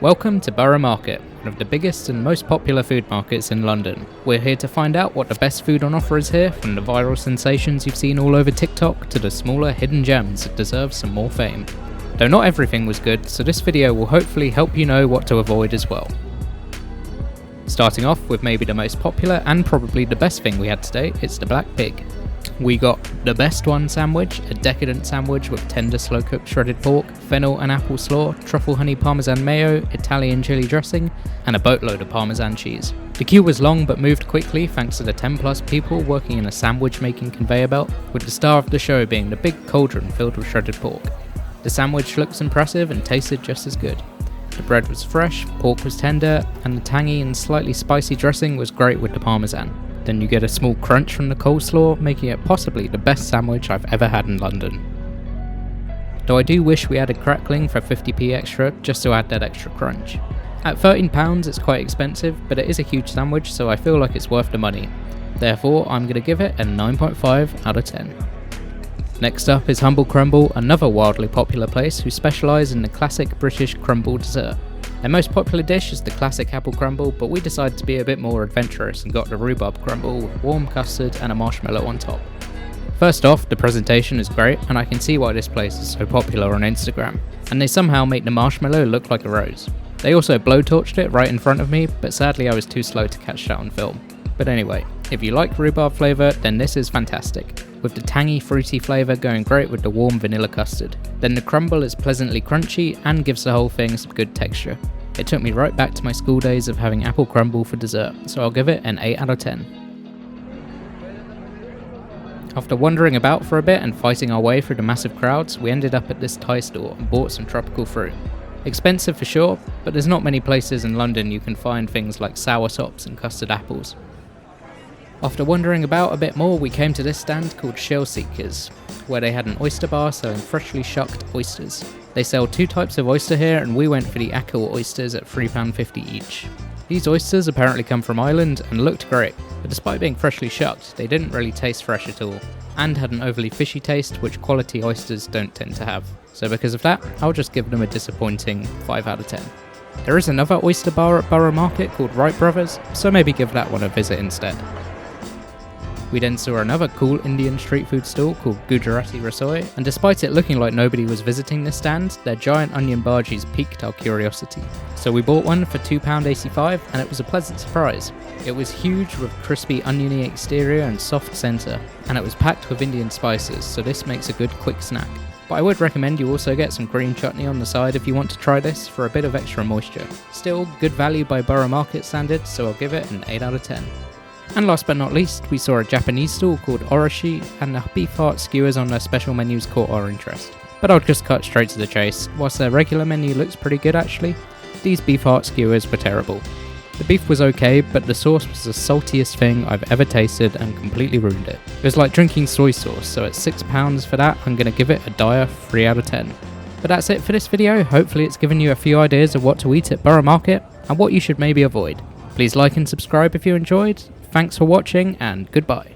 Welcome to Borough Market, one of the biggest and most popular food markets in London. We're here to find out what the best food on offer is here, from the viral sensations you've seen all over TikTok to the smaller hidden gems that deserve some more fame. Though not everything was good, so this video will hopefully help you know what to avoid as well. Starting off with maybe the most popular and probably the best thing we had today, it's the Black Pig. We got the best one sandwich, a decadent sandwich with tender slow-cooked shredded pork, fennel and apple slaw, truffle honey parmesan mayo, Italian chili dressing, and a boatload of parmesan cheese. The queue was long but moved quickly thanks to the 10 plus people working in a sandwich making conveyor belt, with the star of the show being the big cauldron filled with shredded pork. The sandwich looks impressive and tasted just as good. The bread was fresh, pork was tender, and the tangy and slightly spicy dressing was great with the parmesan. Then you get a small crunch from the coleslaw, making it possibly the best sandwich I've ever had in London. Though I do wish we added crackling for 50p extra just to add that extra crunch. At £13 it's quite expensive, but it is a huge sandwich, so I feel like it's worth the money. Therefore I'm going to give it a 9.5 out of 10. Next up is Humble Crumble, another wildly popular place who specialise in the classic British crumble dessert. Their most popular dish is the classic apple crumble, but we decided to be a bit more adventurous and got the rhubarb crumble with warm custard and a marshmallow on top. First off, the presentation is great, and I can see why this place is so popular on Instagram, and they somehow make the marshmallow look like a rose. They also blowtorched it right in front of me, but sadly I was too slow to catch that on film. But anyway, if you like rhubarb flavour, then this is fantastic, with the tangy fruity flavour going great with the warm vanilla custard. Then the crumble is pleasantly crunchy and gives the whole thing some good texture. It took me right back to my school days of having apple crumble for dessert, so I'll give it an 8 out of 10. After wandering about for a bit and fighting our way through the massive crowds, we ended up at this Thai store and bought some tropical fruit. Expensive for sure, but there's not many places in London you can find things like sour tops and custard apples. After wandering about a bit more, we came to this stand called Shellseekers, where they had an oyster bar selling freshly shucked oysters. They sell two types of oyster here, and we went for the Ackle oysters at £3.50 each. These oysters apparently come from Ireland and looked great, but despite being freshly shucked, they didn't really taste fresh at all, and had an overly fishy taste, which quality oysters don't tend to have. So because of that, I'll just give them a disappointing 5 out of 10. There is another oyster bar at Borough Market called Wright Brothers, so maybe give that one a visit instead. We then saw another cool Indian street food stall called Gujarati Rasoi, and despite it looking like nobody was visiting this stand, their giant onion bhajis piqued our curiosity. So we bought one for £2.85, and it was a pleasant surprise. It was huge with crispy oniony exterior and soft centre, and it was packed with Indian spices, so this makes a good quick snack. But I would recommend you also get some green chutney on the side if you want to try this for a bit of extra moisture. Still, good value by Borough Market standards, so I'll give it an 8 out of 10. And last but not least, we saw a Japanese stall called Oroshi, and the beef heart skewers on their special menus caught our interest. But I'll just cut straight to the chase. Whilst their regular menu looks pretty good actually, these beef heart skewers were terrible. The beef was okay, but the sauce was the saltiest thing I've ever tasted and completely ruined it. It was like drinking soy sauce, so at £6 for that, I'm going to give it a dire 3 out of 10. But that's it for this video. Hopefully it's given you a few ideas of what to eat at Borough Market, and what you should maybe avoid. Please like and subscribe if you enjoyed. Thanks for watching, and goodbye.